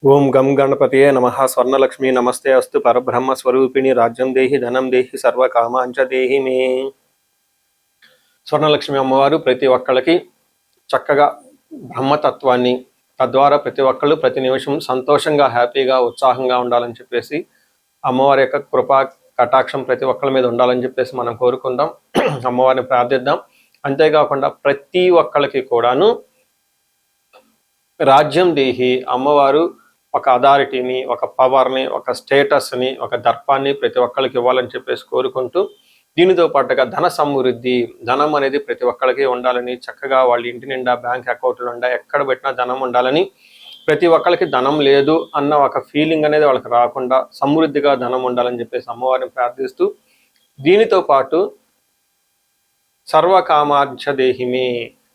ఓం గం గణపతియే నమః. స్వర్ణలక్ష్మి నమస్తే అస్తు. పరబ్రహ్మ స్వరూపిణి రాజ్యం దేహి ధనం దేహి సర్వకామాంచ దేహి మే. స్వర్ణలక్ష్మి అమ్మవారు ప్రతి ఒక్కళ్ళకి చక్కగా బ్రహ్మతత్వాన్ని, తద్వారా ప్రతి ఒక్కళ్ళు ప్రతి నిమిషం సంతోషంగా, హ్యాపీగా, ఉత్సాహంగా ఉండాలని చెప్పేసి అమ్మవారి యొక్క కృపా కటాక్షం ప్రతి ఒక్కళ్ళ మీద ఉండాలని చెప్పేసి మనం కోరుకుందాం, అమ్మవారిని ప్రార్థిద్దాం. అంతేకాకుండా ప్రతి ఒక్కళ్ళకి కూడాను రాజ్యం దేహి అమ్మవారు ఒక అథారిటీని, ఒక పవర్ని, ఒక స్టేటస్ని, ఒక దర్పాన్ని ప్రతి ఒక్కరికి ఇవ్వాలని చెప్పేసి కోరుకుంటూ, దీనితో పాటుగా ధన సమృద్ధి, ధనం అనేది ప్రతి ఒక్కరికి ఉండాలని, చక్కగా వాళ్ళ ఇంటి నిండా బ్యాంక్ అకౌంట్లు నిండా ఎక్కడ పెట్టినా ధనం ఉండాలని, ప్రతి ఒక్కరికి ధనం లేదు అన్న ఒక ఫీలింగ్ అనేది వాళ్ళకి రాకుండా సమృద్ధిగా ధనం ఉండాలని చెప్పేసి అమ్మవారిని ప్రార్థిస్తూ, దీనితో పాటు సర్వకామార్చ దేహిమే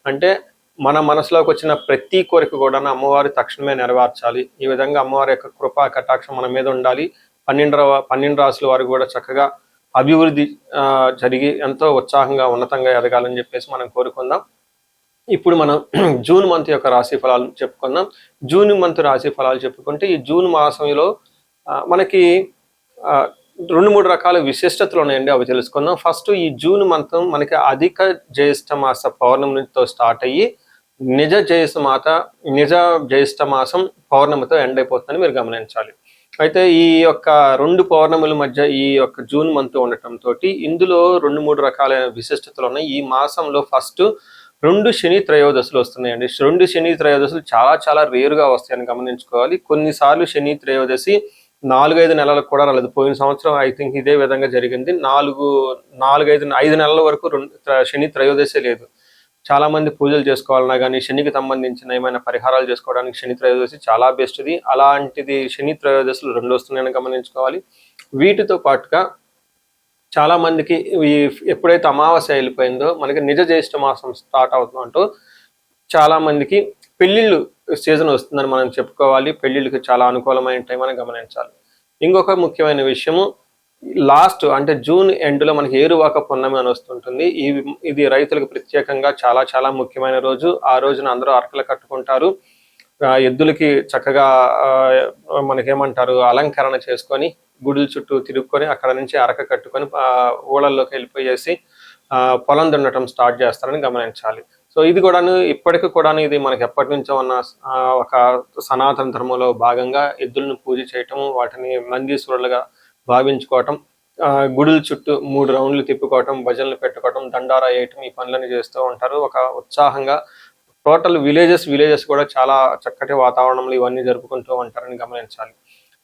అంటే మన మనసులోకి వచ్చిన ప్రతి కోరిక కూడా అమ్మవారి తక్షణమే నెరవేర్చాలి. ఈ విధంగా అమ్మవారి యొక్క కృపా కటాక్షం మన మీద ఉండాలి. 12 రాసుల వారు కూడా చక్కగా అభివృద్ధి జరిగి ఎంతో ఉత్సాహంగా ఉన్నతంగా ఎదగాలని చెప్పేసి మనం కోరుకుందాం. ఇప్పుడు మనం జూన్ మంత్ యొక్క రాశి ఫలాలు చెప్పుకుందాం. జూన్ మంత్ రాశి ఫలాలు చెప్పుకుంటే ఈ జూన్ మాసంలో మనకి 2-3 రకాల విశిష్టతలు ఉన్నాయండి, అవి తెలుసుకుందాం. ఫస్ట్, ఈ జూన్ మంత్ మనకి అధిక జ్యేష్ఠ మాస పౌర్ణమితో స్టార్ట్ అయ్యి నిజ జ్యేష్ఠ మాసం పౌర్ణమితో ఎండ్ అయిపోతుందని మీరు గమనించాలి. అయితే ఈ యొక్క 2 పౌర్ణముల మధ్య ఈ యొక్క జూన్ మంత్ ఉండటంతో ఇందులో 2-3 రకాల విశిష్టతలు ఉన్నాయి. ఈ మాసంలో ఫస్ట్ 2 శని త్రయోదశులు వస్తున్నాయండి. 2 శని త్రయోదశులు చాలా చాలా రేరుగా వస్తాయని గమనించుకోవాలి. కొన్నిసార్లు శని త్రయోదశి 4-5 నెలలకు కూడా రాలేదు. పోయిన సంవత్సరం ఐ థింక్ ఇదే విధంగా జరిగింది. 5 నెలల వరకు శని త్రయోదశి లేదు. చాలా మంది పూజలు చేసుకోవాలన్నా కానీ, శనికి సంబంధించిన ఏమైనా పరిహారాలు చేసుకోవడానికి శని త్రయోదశి చాలా బెస్ట్ది. అలాంటిది శని త్రయోదశులు 2 వస్తున్నాయని గమనించుకోవాలి. వీటితో పాటుగా చాలా మందికి ఎప్పుడైతే అమావాస్య వెళ్ళిపోయిందో మనకి నిజ జ్యేష్ఠ మాసం స్టార్ట్ అవుతుందంటూ చాలా మందికి పెళ్లిళ్ళు సీజన్ వస్తుందని మనం చెప్పుకోవాలి. పెళ్లిళ్ళకి చాలా అనుకూలమైన టైం అని గమనించాలి. ఇంకొక ముఖ్యమైన విషయము, లాస్ట్ అంటే జూన్ ఎండ్లో మనకి ఏరువాక పున్నమి అని వస్తుంటుంది. ఇది రైతులకు ప్రత్యేకంగా చాలా చాలా ముఖ్యమైన రోజు. ఆ రోజున అందరూ అరకలు కట్టుకుంటారు. ఎద్దులకి చక్కగా మనకేమంటారు అలంకరణ చేసుకొని గుడుల చుట్టూ తిరుగుకొని అక్కడ నుంచి అరక కట్టుకొని ఊళ్ళల్లోకి వెళ్ళిపోయేసి పొలం దున్నటం స్టార్ట్ చేస్తారని గమనించాలి. సో ఇది కూడాను ఇప్పటికి కూడాను ఇది మనకి ఎప్పటి నుంచో ఉన్న ఒక సనాతన ధర్మంలో భాగంగా ఎద్దులను పూజ చేయటం, వాటిని నందీశ్వరులుగా భావించుకోవటం, గుడుల చుట్టూ 3 రౌండ్లు తిప్పుకోవటం, భజనలు పెట్టుకోవటం, దండారా వేయటం, ఈ పనులను చేస్తూ ఉంటారు. ఒక ఉత్సాహంగా టోటల్ విలేజెస్ కూడా చాలా చక్కటి వాతావరణంలో ఇవన్నీ జరుపుకుంటూ ఉంటారని గమనించాలి.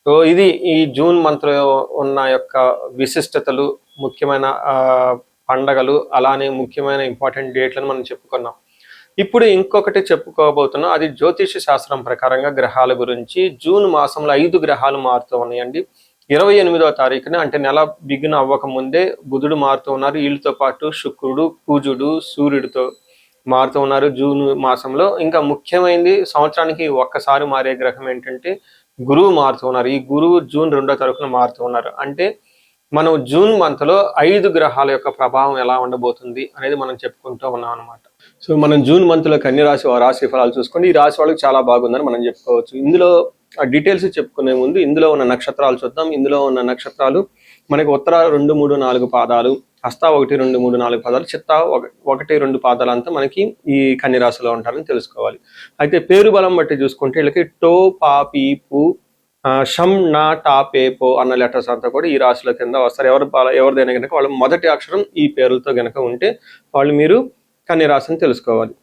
సో ఇది ఈ జూన్ మంత్లో ఉన్న యొక్క విశిష్టతలు, ముఖ్యమైన పండగలు, అలానే ముఖ్యమైన ఇంపార్టెంట్ డేట్లను మనం చెప్పుకున్నాం. ఇప్పుడు ఇంకొకటి చెప్పుకోబోతున్నాం. అది జ్యోతిష శాస్త్రం ప్రకారంగా గ్రహాల గురించి. జూన్ మాసంలో 5 గ్రహాలు మారుతూ ఉన్నాయండి. 28వ తారీఖున అంటే నెల బిగిన అవ్వక ముందే బుధుడు మారుతూ ఉన్నారు. వీళ్ళతో పాటు శుక్రుడు, కుజుడు, సూర్యుడితో మారుతూ ఉన్నారు జూన్ మాసంలో. ఇంకా ముఖ్యమైనది సంవత్సరానికి ఒక్కసారి మారే గ్రహం ఏంటంటే గురువు మారుతూ ఉన్నారు. ఈ గురువు జూన్ 2వ తారీఖున మారుతూ ఉన్నారు. అంటే మనం జూన్ మంత్లో 5 గ్రహాల యొక్క ప్రభావం ఎలా ఉండబోతుంది అనేది మనం చెప్పుకుంటూ ఉన్నాం అనమాట. సో మనం జూన్ మంత్లో కన్య రాశి ఫలాలు చూసుకోండి. ఈ రాశి వాళ్ళకి చాలా బాగుందని మనం చెప్పుకోవచ్చు. ఇందులో డీటెయిల్స్ చెప్పుకునే ముందు ఇందులో ఉన్న నక్షత్రాలు చూద్దాం. ఇందులో ఉన్న నక్షత్రాలు మనకి ఉత్తర 2, 3, 4 పాదాలు, హస్త 1, 2, 3, 4 పాదాలు, చిత్త 1, 2 పాదాలు అంతా మనకి ఈ కన్య రాశిలో ఉంటారని తెలుసుకోవాలి. అయితే పేరు బలం బట్టి చూసుకుంటే వీళ్ళకి టో, పా, పీ, పు, షమ్, నా, టా, పే, పో అన్న లెటర్స్ అంతా కూడా ఈ రాశిలో కింద వస్తారు. ఎవరిదైనా కనుక వాళ్ళ మొదటి అక్షరం ఈ పేర్లతో కనుక ఉంటే వాళ్ళు మీరు కన్య రాశిని తెలుసుకోవాలి.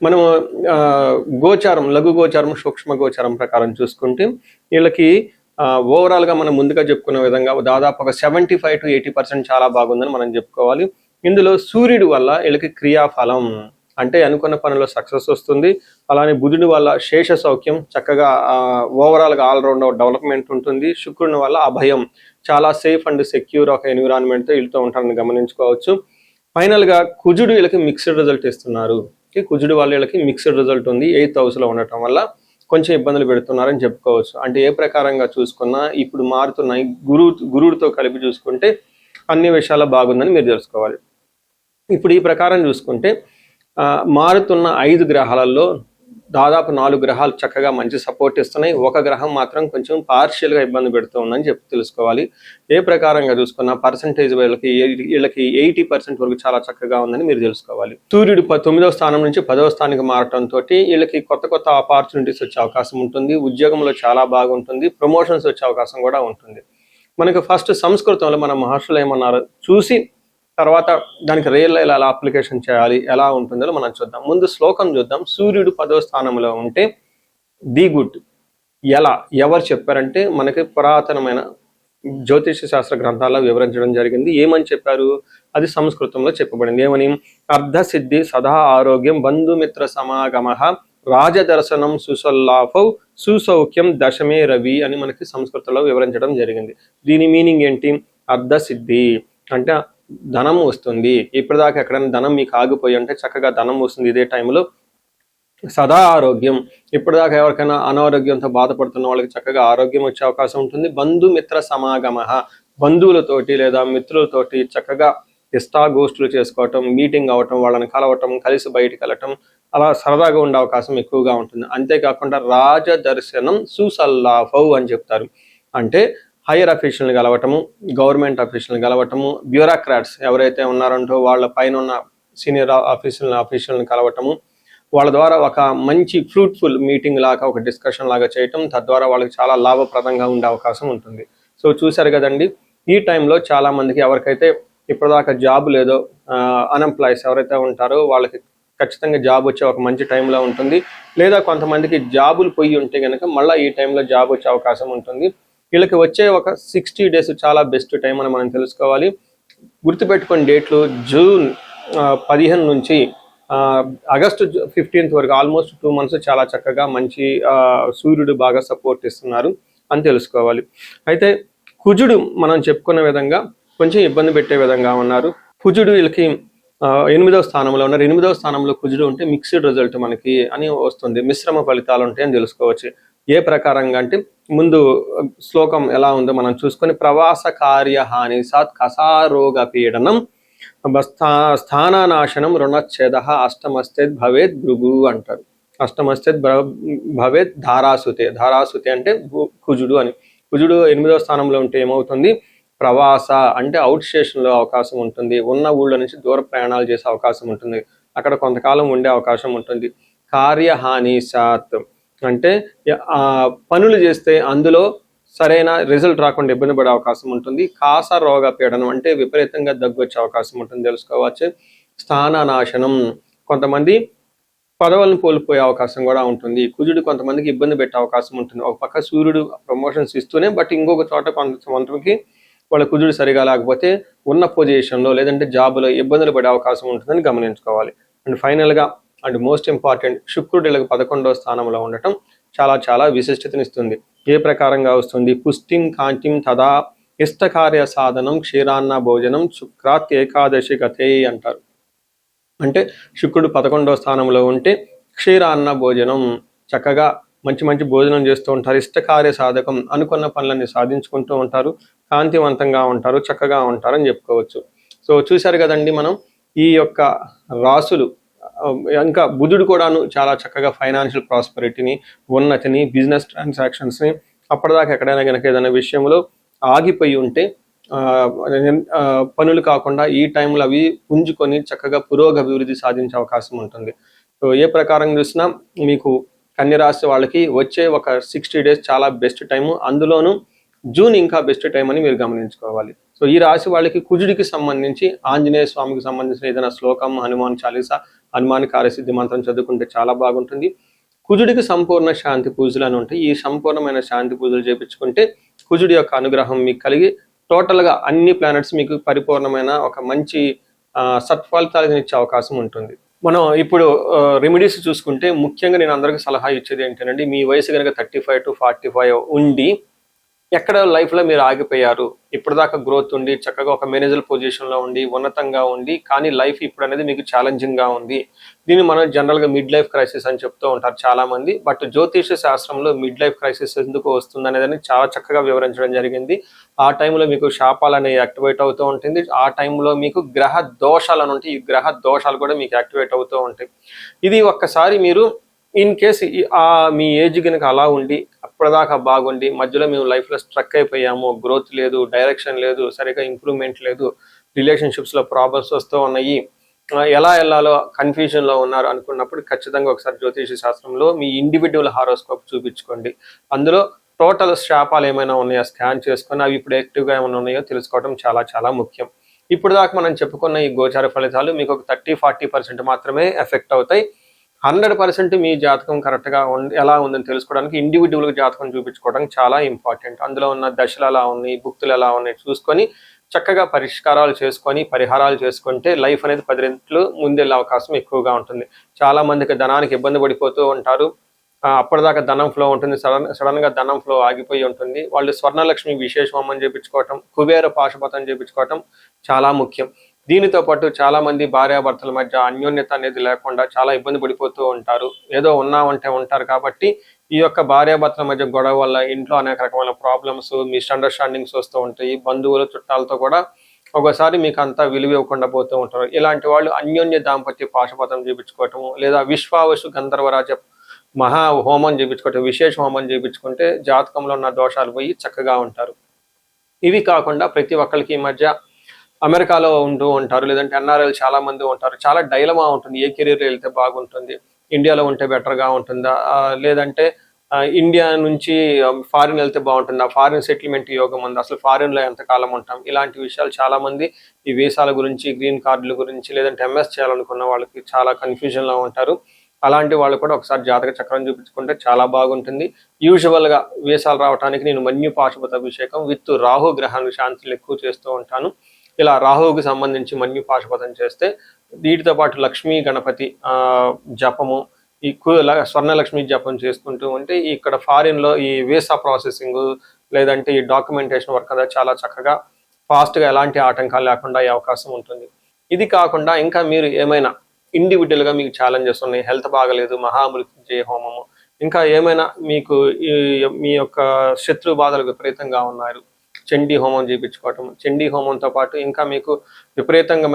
మనం గోచారం, లఘు గోచారం, సూక్ష్మ గోచారం ప్రకారం చూసుకుంటే వీళ్ళకి ఓవరాల్గా మనం ముందుగా చెప్పుకునే విధంగా దాదాపు ఒక 75 to 80% చాలా బాగుందని మనం చెప్పుకోవాలి. ఇందులో సూర్యుడి వల్ల వీళ్ళకి క్రియాఫలం అంటే అనుకున్న పనుల్లో సక్సెస్ వస్తుంది. అలానే బుధుడి వల్ల శేష సౌఖ్యం, చక్కగా ఓవరాల్గా ఆల్రౌండ్ డెవలప్మెంట్ ఉంటుంది. శుక్రుని వల్ల అభయం, చాలా సేఫ్ అండ్ సెక్యూర్ ఒక ఎన్విరాన్మెంట్తో వీళ్ళతో ఉంటారని గమనించుకోవచ్చు. ఫైనల్గా కుజుడు వీళ్ళకి మిక్స్డ్ రిజల్ట్ ఇస్తున్నారు. కుజుడు వల్ల వీళ్ళకి మిక్స్డ్ రిజల్ట్ ఉంది. 8th హౌస్లో ఉండటం వల్ల కొంచెం ఇబ్బందులు పెడుతున్నారని చెప్పుకోవచ్చు. అంటే ఏ ప్రకారంగా చూసుకున్నా ఇప్పుడు మారుతున్న గురువుతో కలిపి చూసుకుంటే అన్ని విషయాల్లో బాగుందని మీరు తెలుసుకోవాలి. ఇప్పుడు ఈ ప్రకారం చూసుకుంటే మారుతున్న 5 గ్రహాలలో దాదాపు 4 గ్రహాలు చక్కగా మంచి సపోర్ట్ ఇస్తున్నాయి. ఒక గ్రహం మాత్రం కొంచెం పార్షియల్గా ఇబ్బంది పెడుతూ ఉందని చెప్పి తెలుసుకోవాలి. ఏ ప్రకారంగా చూసుకున్న పర్సంటేజ్ వీళ్ళకి 80% వరకు చాలా చక్కగా ఉందని మీరు తెలుసుకోవాలి. సూర్యుడు 9వ స్థానం నుంచి 10వ స్థానానికి మారటంతో వీళ్ళకి కొత్త ఆపర్చునిటీస్ వచ్చే అవకాశం ఉంటుంది. ఉద్యోగంలో చాలా బాగుంటుంది. ప్రమోషన్స్ వచ్చే అవకాశం కూడా ఉంటుంది. మనకి ఫస్ట్ సంస్కృతంలో మన మహర్షులు ఏమన్నారు చూసి తర్వాత దానికి రియల్ ఎలా అప్లికేషన్ చేయాలి, ఎలా ఉంటుందో మనం చూద్దాం. ముందు శ్లోకం చూద్దాం. సూర్యుడు 10వ స్థానంలో ఉంటే ది గుడ్ ఎవరు చెప్పారంటే మనకి పురాతనమైన జ్యోతిష శాస్త్ర గ్రంథాల్లో వివరించడం జరిగింది. ఏమని చెప్పారు? అది సంస్కృతంలో చెప్పబడింది. ఏమని? అర్ధసిద్ధి సదా ఆరోగ్యం బంధుమిత్ర సమాగమ రాజదర్శనం సుసల్లాఫౌ సుసౌఖ్యం దశమే రవి అని మనకి సంస్కృతంలో వివరించడం జరిగింది. దీని మీనింగ్ ఏంటి? అర్ధసిద్ధి అంటే ధనం వస్తుంది. ఇప్పటిదాకా ఎక్కడైనా ధనం మీకు ఆగిపోయి అంటే చక్కగా ధనం వస్తుంది ఇదే టైంలో. సదా ఆరోగ్యం, ఇప్పటిదాకా ఎవరికైనా అనారోగ్యంతో బాధపడుతున్న వాళ్ళకి చక్కగా ఆరోగ్యం వచ్చే అవకాశం ఉంటుంది. బంధుమిత్ర సమాగమ, బంధువులతోటి లేదా మిత్రులతోటి చక్కగా ఇష్టాగోష్ఠులు చేసుకోవటం, మీటింగ్ అవటం, వాళ్ళని కలవటం, కలిసి బయటికి వెళ్ళటం, అలా సరదాగా ఉండే అవకాశం ఎక్కువగా ఉంటుంది. అంతేకాకుండా రాజదర్శనం సుసల్లాఫౌ అని చెప్తారు. అంటే హైయర్ అఫీషియల్ని కలవటము, గవర్నమెంట్ అఫీషియల్ని కలవటము, బ్యూరోక్రాట్స్ ఎవరైతే ఉన్నారంటో వాళ్ళ పైన ఉన్న సీనియర్ అఫీషియల్ని కలవటము, వాళ్ళ ద్వారా ఒక మంచి ఫ్రూట్ఫుల్ మీటింగ్ లాగా ఒక డిస్కషన్ లాగా చేయటం, తద్వారా వాళ్ళకి చాలా లాభప్రదంగా ఉండే అవకాశం ఉంటుంది. సో చూశారు కదండి, ఈ టైంలో చాలా మందికి ఎవరికైతే ఇప్పటిదాకా జాబ్ లేదో అన్ఎంప్లాయీస్ ఎవరైతే ఉంటారో వాళ్ళకి ఖచ్చితంగా జాబ్ వచ్చే ఒక మంచి టైంలో ఉంటుంది. లేదా కొంతమందికి జాబులు పోయి ఉంటే కనుక మళ్ళీ ఈ టైంలో జాబ్ వచ్చే అవకాశం ఉంటుంది. వీళ్ళకి వచ్చే ఒక 60 days చాలా బెస్ట్ టైం అని మనం తెలుసుకోవాలి. గుర్తుపెట్టుకుని డేట్లు జూన్ 15 నుంచి ఆగస్టు 15 వరకు ఆల్మోస్ట్ 2 months చాలా చక్కగా మంచి సూర్యుడు బాగా సపోర్ట్ ఇస్తున్నారు అని తెలుసుకోవాలి. అయితే కుజుడు మనం చెప్పుకున్న విధంగా కొంచెం ఇబ్బంది పెట్టే విధంగా ఉన్నారు. కుజుడు వీళ్ళకి 8వ స్థానంలో ఉన్నారు. 8వ స్థానంలో కుజుడు ఉంటే మిక్స్డ్ రిజల్ట్ మనకి అని వస్తుంది, మిశ్రమ ఫలితాలు ఉంటాయని తెలుసుకోవచ్చు. ఏ ప్రకారంగా అంటే ముందు శ్లోకం ఎలా ఉందో మనం చూసుకొని ప్రవాస కార్య హాని సాత్ కసారోగ పీడనం స్థాననాశనం రుణచ్ఛేద అష్టమస్తేద్ భవేద్ భృగు అంటారు. అష్టమస్తేద్ భవేద్ ధారాసుతే అంటే కుజుడు అని. కుజుడు 8వ స్థానంలో ఉంటే ఏమవుతుంది? ప్రవాస అంటే అవుట్ స్టేషన్లో అవకాశం ఉంటుంది. ఉన్న ఊళ్ళ నుంచి దూర ప్రయాణాలు చేసే అవకాశం ఉంటుంది. అక్కడ కొంతకాలం ఉండే అవకాశం ఉంటుంది. కార్యహాని సాత్ అంటే పనులు చేస్తే అందులో సరైన రిజల్ట్ రాకుండా ఇబ్బంది పడే అవకాశం ఉంటుంది. కాస రోగ పీడనం అంటే విపరీతంగా దగ్గు వచ్చే అవకాశం ఉంటుంది తెలుసుకోవచ్చు. స్థాననాశనం, కొంతమంది పదవులను కోల్పోయే అవకాశం కూడా ఉంటుంది. కుజుడు కొంతమందికి ఇబ్బంది పెట్టే అవకాశం ఉంటుంది. ఒక పక్క సూర్యుడు ప్రమోషన్స్ ఇస్తూనే బట్ ఇంకొక చోట కొంతమందికి వాళ్ళ కుజుడు సరిగా లేకపోతే ఉన్న పొజిషన్లో లేదంటే జాబ్లో ఇబ్బందులు పడే అవకాశం ఉంటుందని గమనించుకోవాలి. అండ్ ఫైనల్గా అండ్ మోస్ట్ ఇంపార్టెంట్ శుక్రుడు 11వ స్థానంలో ఉండటం చాలా విశిష్టతనిస్తుంది. ఏ ప్రకారంగా వస్తుంది? పుష్టిం కాంతిం తదా ఇష్టకార్య సాధనం క్షీరాన్న భోజనం శుక్రాత్ ఏకాదశి గతే అంటారు. అంటే శుక్రుడు 11వ స్థానంలో ఉంటే క్షీరాన్న భోజనం, చక్కగా మంచి భోజనం చేస్తూ ఉంటారు. ఇష్టకార్య సాధకం, అనుకున్న పనులన్నీ సాధించుకుంటూ ఉంటారు, కాంతివంతంగా ఉంటారు, చక్కగా ఉంటారని చెప్పుకోవచ్చు. సో చూశారు కదండి, మనం ఈ యొక్క రాసులు ఇంకా బుధుడు కూడాను చాలా చక్కగా ఫైనాన్షియల్ ప్రాస్పరిటీని, ఉన్నతిని, బిజినెస్ ట్రాన్సాక్షన్స్ని అప్పటిదాకా ఎక్కడైనా కనుక ఏదైనా విషయంలో ఆగిపోయి ఉంటే పనులు కాకుండా ఈ టైంలో అవి పుంజుకొని చక్కగా పురోగభివృద్ధి సాధించే అవకాశం ఉంటుంది. సో ఏ ప్రకారం చూసినా మీకు కన్యరాశి వాళ్ళకి వచ్చే ఒక 60 days చాలా బెస్ట్ టైము. అందులోనూ జూన్ ఇంకా బెస్ట్ టైం అని మీరు గమనించుకోవాలి. సో ఈ రాశి వాళ్ళకి కుజుడికి సంబంధించి ఆంజనేయ స్వామికి సంబంధించిన ఏదైనా శ్లోకం, హనుమాన్ చాలీసా, హనుమాన్ కార్యసిద్ధి మంత్రం చదువుకుంటే చాలా బాగుంటుంది. కుజుడికి సంపూర్ణ శాంతి పూజలు అని ఉంటాయి. ఈ సంపూర్ణమైన శాంతి పూజలు చేయించుకుంటే కుజుడి యొక్క అనుగ్రహం మీకు కలిగి టోటల్గా అన్ని ప్లానెట్స్ మీకు పరిపూర్ణమైన ఒక మంచి సత్ఫలితాలను ఇచ్చే అవకాశం ఉంటుంది. మనం ఇప్పుడు రెమెడీస్ చూసుకుంటే ముఖ్యంగా నేను అందరికీ సలహా ఇచ్చేది ఏంటంటే, మీ వయసు కనుక 35 to 45 ఉండి ఎక్కడ లైఫ్లో మీరు ఆగిపోయారు, ఇప్పటిదాకా గ్రోత్ ఉండి చక్కగా ఒక మేనేజర్ పొజిషన్లో ఉండి ఉన్నతంగా ఉండి కానీ లైఫ్ ఇప్పుడు అనేది మీకు ఛాలెంజింగ్గా ఉంది. దీన్ని మనం జనరల్గా మిడ్ లైఫ్ క్రైసిస్ అని చెప్తూ ఉంటారు చాలామంది. బట్ జ్యోతిష శాస్త్రంలో మిడ్ లైఫ్ క్రైసిస్ ఎందుకు వస్తుంది అనేది చాలా చక్కగా వివరించడం జరిగింది. ఆ టైంలో మీకు శాపాలు అనేవి యాక్టివేట్ అవుతూ ఉంటుంది. ఆ టైంలో మీకు గ్రహ దోషాలు అని ఉంటాయి. ఈ గ్రహ దోషాలు కూడా మీకు యాక్టివేట్ అవుతూ ఉంటాయి. ఇది ఒక్కసారి మీరు ఇన్ కేసు మీ ఏజ్ కనుక అలా ఉండి అప్పటిదాకా బాగుండి మధ్యలో మేము లైఫ్లో స్ట్రక్ అయిపోయాము, గ్రోత్ లేదు, డైరెక్షన్ లేదు, సరిగా ఇంప్రూవ్మెంట్ లేదు, రిలేషన్షిప్స్లో ప్రాబ్లమ్స్ వస్తూ ఉన్నాయి, ఎలా వెళ్ళాలో కన్ఫ్యూజన్లో ఉన్నారు అనుకున్నప్పుడు ఖచ్చితంగా ఒకసారి జ్యోతిష శాస్త్రంలో మీ ఇండివిడ్యువల్ హారోస్కోప్ చూపించుకోండి. అందులో టోటల్ శాపాలు ఏమైనా ఉన్నాయో స్కాన్ చేసుకొని అవి ఇప్పుడు యాక్టివ్గా ఏమైనా ఉన్నాయో తెలుసుకోవడం చాలా చాలా ముఖ్యం. ఇప్పుడు దాకా మనం చెప్పుకున్న ఈ గోచార ఫలితాలు మీకు ఒక 30-40% మాత్రమే ఎఫెక్ట్ అవుతాయి. 100% మీ జాతకం కరెక్ట్గా ఎలా ఉందని తెలుసుకోవడానికి ఇండివిడ్యువల్గా జాతకం చూపించుకోవడం చాలా ఇంపార్టెంట్. అందులో ఉన్న దశలు ఎలా ఉన్నాయి, భుక్తులు ఎలా ఉన్నాయి చూసుకొని చక్కగా పరిష్కారాలు చేసుకొని పరిహారాలు చేసుకుంటే లైఫ్ అనేది 10 రెట్లు ముందెళ్ళే అవకాశం ఎక్కువగా ఉంటుంది. చాలా మందికి ధనానికి ఇబ్బంది పడిపోతూ ఉంటారు. అప్పటిదాకా ధనం ఫ్లో ఉంటుంది, సడన్ గా ధనం ఫ్లో ఆగిపోయి ఉంటుంది. వాళ్ళు స్వర్ణలక్ష్మి విశేష హోమం చేయించుకోవటం, కుబేర పాశుపతం చేయించుకోవటం చాలా ముఖ్యం. దీనితో పాటు చాలా మంది భార్యాభర్తల మధ్య అన్యోన్యత అనేది లేకుండా చాలా ఇబ్బంది పడిపోతూ ఉంటారు. ఏదో ఉన్నామంటే ఉంటారు కాబట్టి ఈ యొక్క భార్యాభర్తల మధ్య గొడవ వల్ల ఇంట్లో అనేక రకమైన ప్రాబ్లమ్స్, మిస్అండర్స్టాండింగ్స్ వస్తూ ఉంటాయి. బంధువులు చుట్టాలతో కూడా ఒకసారి మీకు అంతా విలువ ఇవ్వకుండా పోతూ ఉంటారు. ఇలాంటి వాళ్ళు అన్యోన్య దాంపత్య పాశుపతం చేయించుకోవటము, లేదా విశ్వావసు గంధర్వరాజ మహా హోమం చేయించుకోవటం, విశేష హోమం చేయించుకుంటే జాతకంలో ఉన్న దోషాలు పోయి చక్కగా ఉంటారు. ఇవి కాకుండా ప్రతి ఒక్కరికి ఈ మధ్య అమెరికాలో ఉంటూ ఉంటారు, లేదంటే ఎన్ఆర్ఐలు చాలా మంది ఉంటారు. చాలా డైలమా ఉంటుంది, ఏ కెరీర్ వెళ్తే బాగుంటుంది, ఇండియాలో ఉంటే బెటర్గా ఉంటుందా, లేదంటే ఇండియా నుంచి ఫారిన్ వెళ్తే బాగుంటుందా, ఫారిన్ సెటిల్మెంట్ యోగం ఉంది, అసలు ఫారిన్లో ఎంతకాలం ఉంటాం, ఇలాంటి విషయాలు చాలా మంది ఈ వీసాల గురించి, గ్రీన్ కార్డుల గురించి, లేదంటే ఎంఎస్ చేయాలనుకున్న వాళ్ళకి చాలా కన్ఫ్యూజన్లో ఉంటారు. అలాంటి వాళ్ళు కూడా ఒకసారి జాతక చక్రం చూపించుకుంటే చాలా బాగుంటుంది. యూజువల్గా వీసాలు రావడానికి నేను మన్యు పాశుపత అభిషేకం విత్ రాహు గ్రహాన్ని శాంతులు ఎక్కువ చేస్తూ ఉంటాను. ఇలా రాహువుకి సంబంధించి మన్యు పాశుపతం చేస్తే వీటితో పాటు లక్ష్మీ గణపతి జపము, ఈ స్వర్ణలక్ష్మి జపం చేసుకుంటూ ఉంటే ఇక్కడ ఫారిన్లో ఈ వీసా ప్రాసెసింగ్ లేదంటే ఈ డాక్యుమెంటేషన్ వర్క్ అంతా చాలా చక్కగా ఫాస్ట్గా ఎలాంటి ఆటంకాలు లేకుండా అయ్యే అవకాశం ఉంటుంది. ఇది కాకుండా ఇంకా మీరు ఏమైనా ఇండివిజువల్గా మీకు ఛాలెంజెస్ ఉన్నాయి, హెల్త్ బాగలేదు, మహామృత్యుంజయ హోమము, ఇంకా ఏమైనా మీకు మీ యొక్క శత్రు బాధలు విపరీతంగా ఉన్నారు, చండీ హోమం చేయించుకోవటం, చండీ హోమంతో పాటు ఇంకా మీకు విపరీతంగా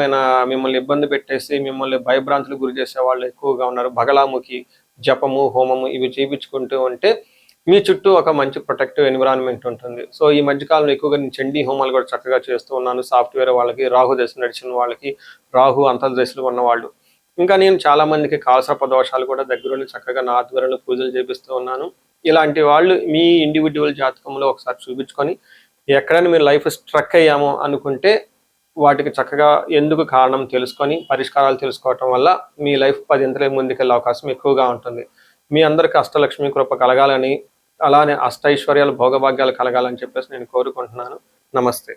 మిమ్మల్ని ఇబ్బంది పెట్టేసి మిమ్మల్ని భయభ్రాంతులు గురి చేసే వాళ్ళు ఎక్కువగా ఉన్నారు, బగలాముఖి జపము హోమము ఇవి చేయించుకుంటూ ఉంటే మీ చుట్టూ ఒక మంచి ప్రొటెక్టివ్ ఎన్విరాన్మెంట్ ఉంటుంది. సో ఈ మధ్యకాలంలో ఎక్కువగా నేను చండీ హోమాలు కూడా చక్కగా చేస్తూ ఉన్నాను. సాఫ్ట్వేర్ వాళ్ళకి, రాహు దశ నడిచిన వాళ్ళకి, రాహు అంతర్దశలు ఉన్న వాళ్ళు, ఇంకా నేను చాలా మందికి కాలసర్ప దోషాలు కూడా దగ్గరుండి చక్కగా నా ఆధ్వర్యంలో పూజలు చేపిస్తూ ఉన్నాను. ఇలాంటి వాళ్ళు మీ ఇండివిజువల్ జాతకంలో ఒకసారి చూపించుకొని ఎక్కడైనా మీరు లైఫ్ స్ట్రక్ అయ్యాము అనుకుంటే వాటికి చక్కగా ఎందుకు కారణం తెలుసుకొని పరిష్కారాలు తెలుసుకోవటం వల్ల మీ లైఫ్ 10 ఇంతలే ముందుకెళ్ళే అవకాశం ఎక్కువగా ఉంటుంది. మీ అందరికీ అష్టలక్ష్మి కృప కలగాలని, అలానే అష్టైశ్వర్యాలు భోగభాగ్యాలు కలగాలని చెప్పేసి నేను కోరుకుంటున్నాను. నమస్తే.